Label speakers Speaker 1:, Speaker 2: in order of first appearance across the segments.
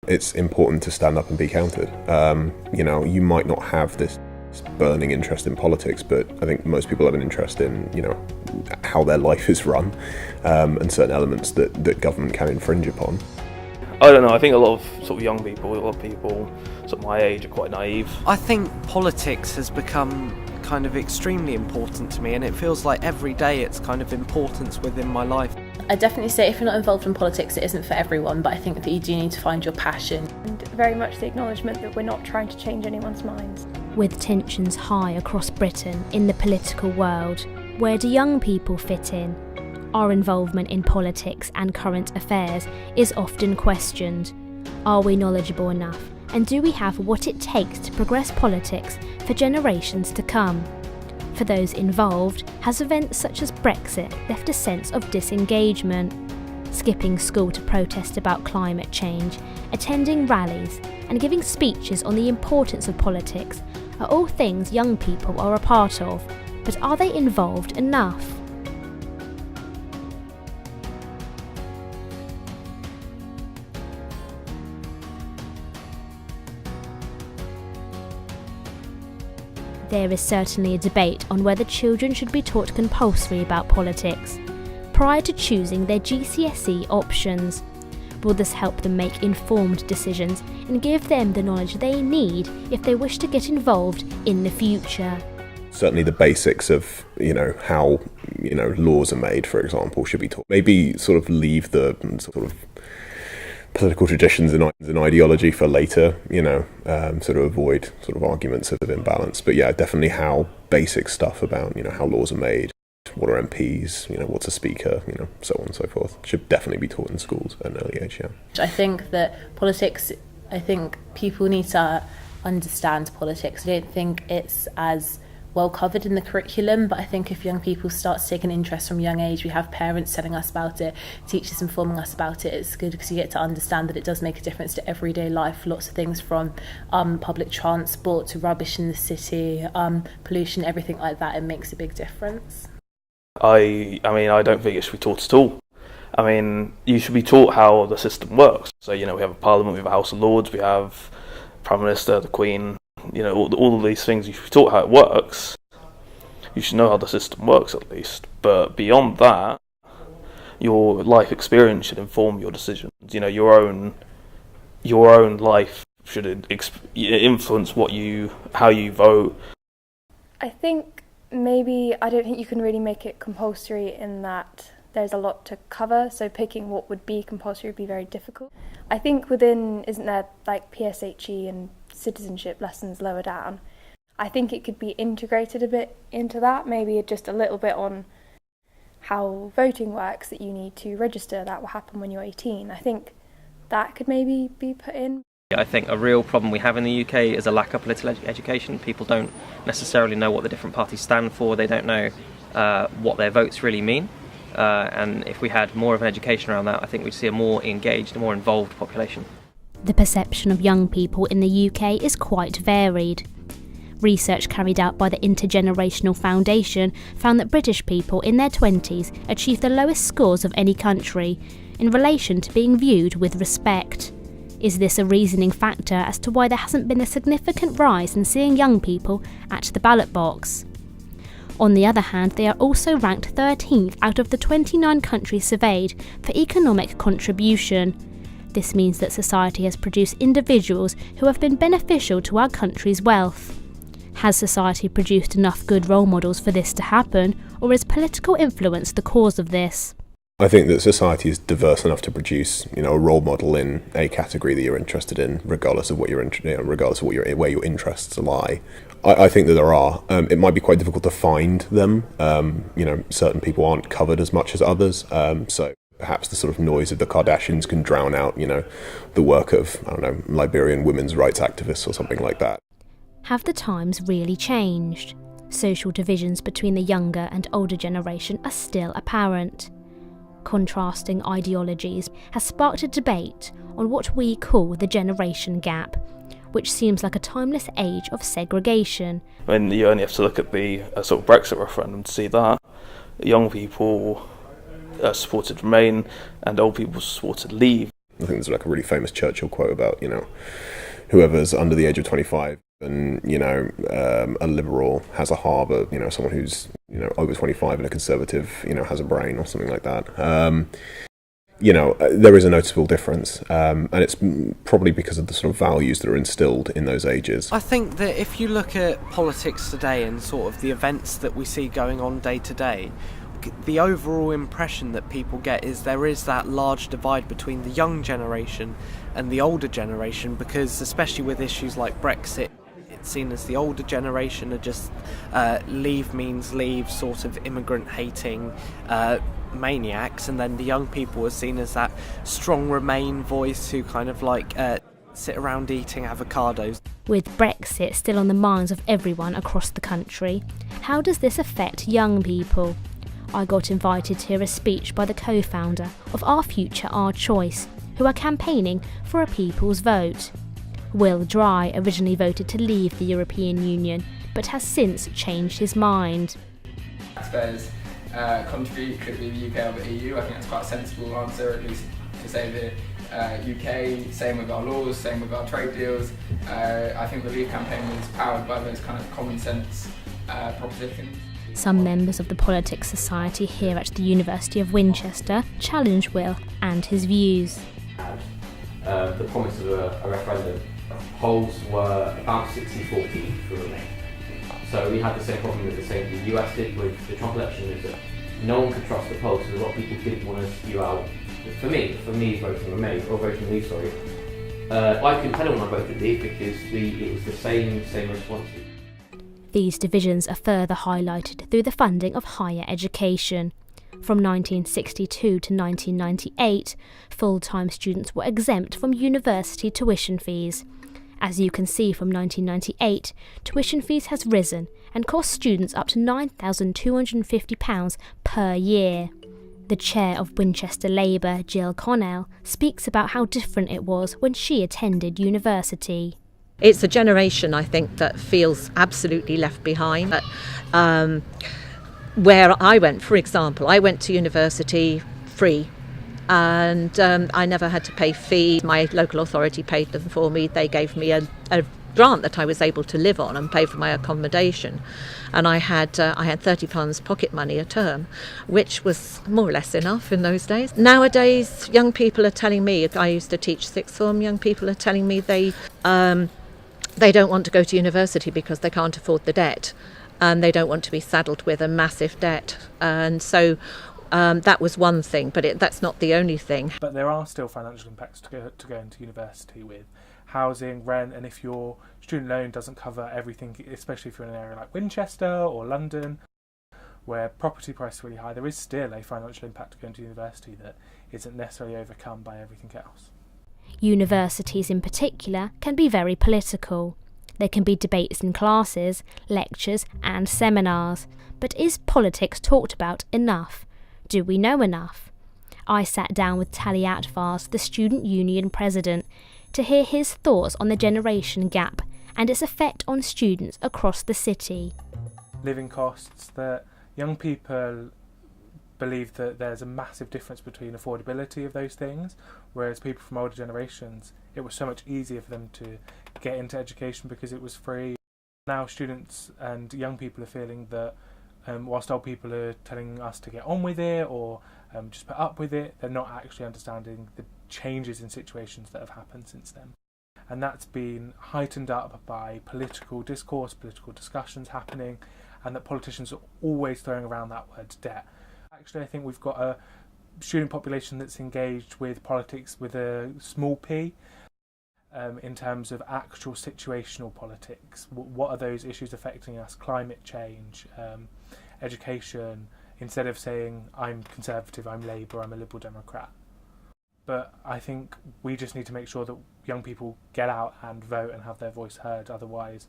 Speaker 1: It's important to stand up and be counted. You might not have this burning interest in politics, but I think most people have an interest in, how their life is run, and certain elements that government can infringe upon.
Speaker 2: I don't know, I think a lot of sort of young people, a lot of people sort of my age are quite naive.
Speaker 3: I think politics has become kind of extremely important to me, and it feels like every day it's kind of importance within my life.
Speaker 4: I definitely say if you're not involved in politics, it isn't for everyone, but I think that you do need to find your passion.
Speaker 5: And very much the acknowledgement that we're not trying to change anyone's minds.
Speaker 6: With tensions high across Britain in the political world, where do young people fit in? Our involvement in politics and current affairs is often questioned. Are we knowledgeable enough? And do we have what it takes to progress politics for generations to come? For those involved, has events such as Brexit left a sense of disengagement? Skipping school to protest about climate change, attending rallies, and giving speeches on the importance of politics are all things young people are a part of, but are they involved enough? There is certainly a debate on whether children should be taught compulsory about politics prior to choosing their GCSE options. Will this help them make informed decisions and give them the knowledge they need if they wish to get involved in the future?
Speaker 1: Certainly the basics of, how, laws are made, for example, should be taught. Maybe sort of leave the sort of political traditions and ideology for later, sort of avoid sort of arguments of imbalance. But yeah, definitely how basic stuff about, how laws are made, what are MPs, what's a speaker, so on and so forth, should definitely be taught in schools at an early age, yeah.
Speaker 4: I think that politics, people need to understand politics. I don't think it's as well covered in the curriculum, but I think if young people start to take an interest from a young age, we have parents telling us about it, teachers informing us about it, it's good because you get to understand that it does make a difference to everyday life. Lots of things from public transport to rubbish in the city, pollution, everything like that, it makes a big difference.
Speaker 2: I don't think it should be taught at all. You should be taught how the system works. So, we have a parliament, we have a House of Lords, we have Prime Minister, the Queen, all of these things. You should be taught how it works. You should know how the system works at least. But beyond that, your life experience should inform your decisions. Your own life should influence how you vote.
Speaker 5: I think I don't think you can really make it compulsory in that there's a lot to cover, so picking what would be compulsory would be very difficult. I think isn't there like PSHE and citizenship lessons lower down? I think it could be integrated a bit into that, maybe just a little bit on how voting works, that you need to register, that will happen when you're 18. I think that could maybe be put in.
Speaker 7: I think a real problem we have in the UK is a lack of political education. People don't necessarily know what the different parties stand for, they don't know what their votes really mean. And if we had more of an education around that, I think we'd see a more engaged, a more involved population.
Speaker 6: The perception of young people in the UK is quite varied. Research carried out by the Intergenerational Foundation found that British people in their 20s achieve the lowest scores of any country in relation to being viewed with respect. Is this a reasoning factor as to why there hasn't been a significant rise in seeing young people at the ballot box? On the other hand, they are also ranked 13th out of the 29 countries surveyed for economic contribution. This means that society has produced individuals who have been beneficial to our country's wealth. Has society produced enough good role models for this to happen, or is political influence the cause of this?
Speaker 1: I think that society is diverse enough to produce, a role model in a category that you're interested in, regardless of where your interests lie. I think that there are. It might be quite difficult to find them. Certain people aren't covered as much as others. So perhaps the sort of noise of the Kardashians can drown out, the work of, Liberian women's rights activists or something like that.
Speaker 6: Have the times really changed? Social divisions between the younger and older generation are still apparent. Contrasting ideologies has sparked a debate on what we call the generation gap, which seems like a timeless age of segregation.
Speaker 2: You only have to look at the sort of Brexit referendum to see that. Young people supported Remain and old people supported Leave.
Speaker 1: I think there's like a really famous Churchill quote about, whoever's under the age of 25 and, a liberal has a heart, but, someone who's, over 25 and a conservative, has a brain or something like that. There is a noticeable difference, and it's probably because of the sort of values that are instilled in those ages.
Speaker 3: I think that if you look at politics today and sort of the events that we see going on day to day, the overall impression that people get is there is that large divide between the young generation and the older generation, because especially with issues like Brexit, it's seen as the older generation are just leave means leave, sort of immigrant hating maniacs, and then the young people are seen as that strong Remain voice who kind of like sit around eating avocados.
Speaker 6: With Brexit still on the minds of everyone across the country, how does this affect young people? I got invited to hear a speech by the co-founder of Our Future, Our Choice, who are campaigning for a people's vote. Will Dry originally voted to leave the European Union, but has since changed his mind.
Speaker 8: Taxpayers contribute, could be the UK or the EU. I think that's quite a sensible answer, at least to say the UK, same with our laws, same with our trade deals. I think the Leave campaign was powered by those kind of common sense propositions.
Speaker 6: Some members of the Politics Society here at the University of Winchester challenge Will and his views.
Speaker 9: The promise of a referendum, polls were about 60-40 for Remain. So we had the same problem that the US did with the Trump election, is that no one could trust the polls, so a lot of people didn't want to spew out. For me voting Remain, or voting Leave, sorry, I couldn't tell anyone I voted Leave because it was the same response.
Speaker 6: These divisions are further highlighted through the funding of higher education. From 1962 to 1998, full-time students were exempt from university tuition fees. As you can see, from 1998, tuition fees has risen and cost students up to £9,250 per year. The chair of Winchester Labour, Jill Connell, speaks about how different it was when she attended university.
Speaker 10: It's a generation, I think, that feels absolutely left behind. Where I went, for example, I went to university free, and I never had to pay fees. My local authority paid them for me. They gave me a grant that I was able to live on and pay for my accommodation, and I had £30 pocket money a term, which was more or less enough in those days. Nowadays, young people are telling me, I used to teach sixth form, young people are telling me they don't want to go to university because they can't afford the debt, and they don't want to be saddled with a massive debt. And so that was one thing, but that's not the only thing.
Speaker 11: But there are still financial impacts to go into university, with housing, rent, and if your student loan doesn't cover everything, especially if you're in an area like Winchester or London, where property prices are really high, there is still a financial impact to going to university that isn't necessarily overcome by everything else.
Speaker 6: Universities in particular can be very political. There can be debates in classes, lectures and seminars. But is politics talked about enough? Do we know enough? I sat down with Tali Atfars, the Student Union President, to hear his thoughts on the generation gap and its effect on students across the city.
Speaker 11: Living costs, that young people believe that there's a massive difference between affordability of those things, whereas people from older generations, it was so much easier for them to get into education because it was free. Now students and young people are feeling that whilst old people are telling us to get on with it or just put up with it, they're not actually understanding the changes in situations that have happened since then. And that's been heightened up by political discourse, political discussions happening, and that politicians are always throwing around that word debt. Actually, I think we've got a student population that's engaged with politics with a small p, in terms of actual situational politics. What are those issues affecting us? Climate change, education, instead of saying I'm Conservative, I'm Labour, I'm a Liberal Democrat. But I think we just need to make sure that young people get out and vote and have their voice heard, otherwise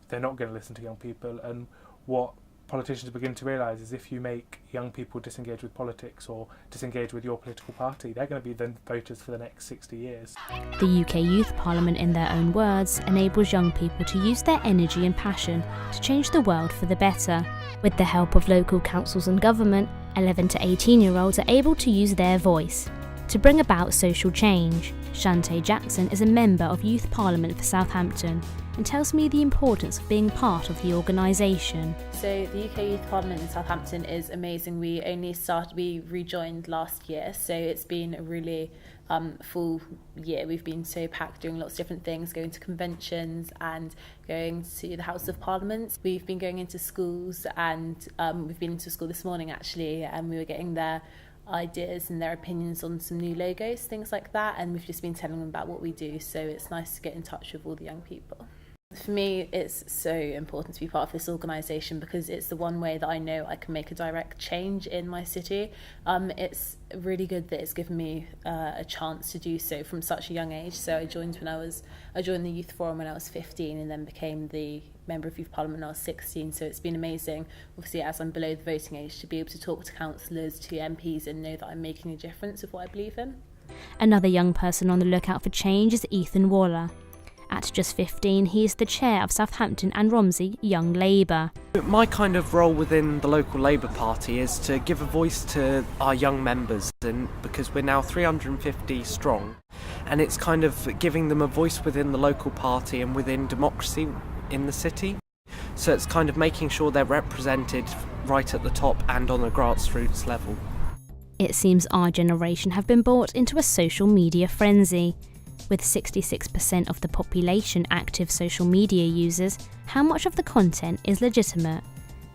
Speaker 11: they're not going to listen to young people. And what politicians begin to realise is if you make young people disengage with politics or disengage with your political party, they're going to be the voters for the next 60 years.
Speaker 6: The UK Youth Parliament, in their own words, enables young people to use their energy and passion to change the world for the better. With the help of local councils and government, 11 to 18-year-olds are able to use their voice. to bring about social change. Shantae Jackson is a member of Youth Parliament for Southampton and tells me the importance of being part of the organisation.
Speaker 4: So the UK Youth Parliament in Southampton is amazing. We rejoined last year, so it's been a really full year. We've been so packed, doing lots of different things, going to conventions and going to the House of Parliament. We've been going into schools, and we've been into school this morning actually, and we were getting their ideas and their opinions on some new logos, things like that, and we've just been telling them about what we do, so it's nice to get in touch with all the young people. For me, it's so important to be part of this organisation because it's the one way that I know I can make a direct change in my city. It's really good that it's given me a chance to do so from such a young age. So I joined the Youth Forum when I was 15 and then became the Member of Youth Parliament when I was 16. So it's been amazing, obviously as I'm below the voting age, to be able to talk to councillors, to MPs and know that I'm making a difference with what I believe in.
Speaker 6: Another young person on the lookout for change is Ethan Waller. At just 15, he is the chair of Southampton and Romsey Young Labour.
Speaker 3: My kind of role within the local Labour Party is to give a voice to our young members, and because we're now 350 strong, and it's kind of giving them a voice within the local party and within democracy in the city. So it's kind of making sure they're represented right at the top and on a grassroots level.
Speaker 6: It seems our generation have been brought into a social media frenzy. With 66% of the population active social media users, how much of the content is legitimate?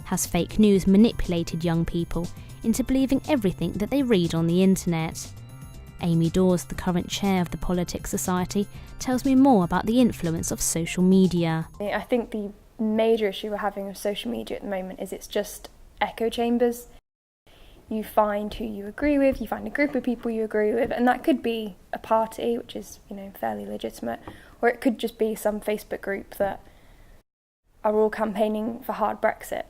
Speaker 6: Has fake news manipulated young people into believing everything that they read on the internet? Amy Dawes, the current chair of the Politics Society, tells me more about the influence of social media.
Speaker 5: I think the major issue we're having with social media at the moment is it's just echo chambers. You find who you agree with, you find a group of people you agree with, and that could be a party, which is, fairly legitimate, or it could just be some Facebook group that are all campaigning for hard Brexit.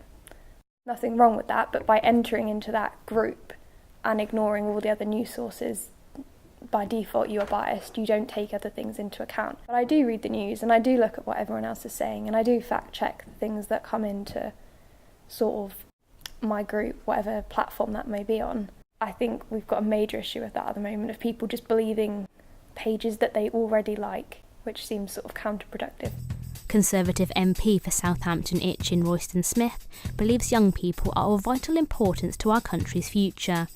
Speaker 5: Nothing wrong with that, but by entering into that group and ignoring all the other news sources, by default you are biased, you don't take other things into account. But I do read the news and I do look at what everyone else is saying, and I do fact check the things that come into sort of my group, whatever platform that may be on. I think we've got a major issue with that at the moment, of people just believing pages that they already like, which seems sort of counterproductive.
Speaker 6: Conservative MP for Southampton Itchin Royston Smith believes young people are of vital importance to our country's future.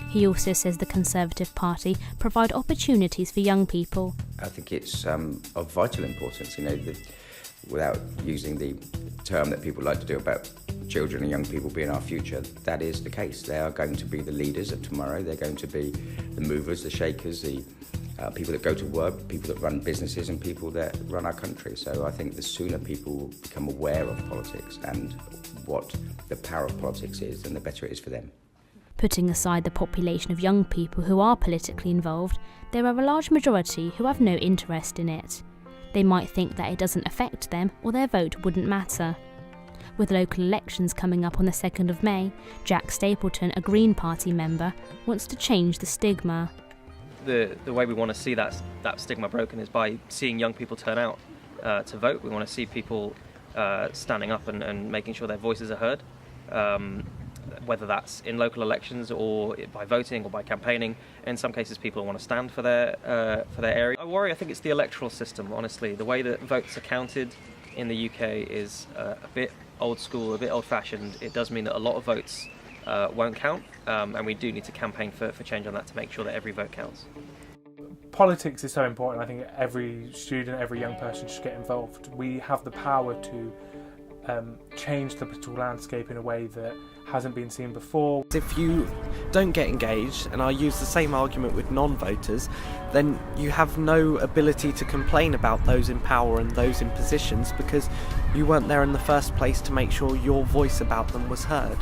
Speaker 6: He also says the Conservative Party provide opportunities for young people.
Speaker 12: I think it's of vital importance, without using the term that people like to do about children and young people being our future. That is the case. They are going to be the leaders of tomorrow. They're going to be the movers, the shakers, the people that go to work, people that run businesses and people that run our country. So I think the sooner people become aware of politics and what the power of politics is, then the better it is for them.
Speaker 6: Putting aside the population of young people who are politically involved, there are a large majority who have no interest in it. They might think that it doesn't affect them or their vote wouldn't matter. With local elections coming up on the 2nd of May, Jack Stapleton, a Green Party member, wants to change the stigma.
Speaker 7: The way we want to see that stigma broken is by seeing young people turn out to vote. We want to see people standing up and making sure their voices are heard, whether that's in local elections or by voting or by campaigning. In some cases, people want to stand for their area. I worry, I think it's the electoral system, honestly. The way that votes are counted in the UK is a bit old school, a bit old-fashioned. It does mean that a lot of votes won't count, and we do need to campaign for change on that to make sure that every vote counts.
Speaker 11: Politics is so important. I think every student, every young person should get involved. We have the power to change the political landscape in a way that hasn't been seen before.
Speaker 3: If you don't get engaged, and I use the same argument with non-voters, then you have no ability to complain about those in power and those in positions because you weren't there in the first place to make sure your voice about them was heard.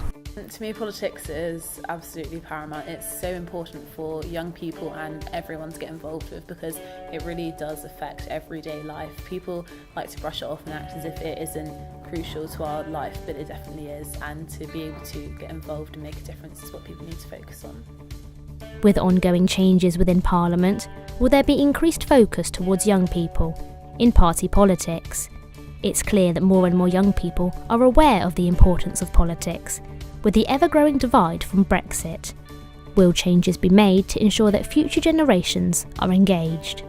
Speaker 4: To me, politics is absolutely paramount. It's so important for young people and everyone to get involved with because it really does affect everyday life. People like to brush it off and act as if it isn't crucial to our life, but it definitely is, and to be able to get involved and make a difference is what people need to focus on.
Speaker 6: With ongoing changes within Parliament, will there be increased focus towards young people in party politics? It's clear that more and more young people are aware of the importance of politics, with the ever-growing divide from Brexit. Will changes be made to ensure that future generations are engaged?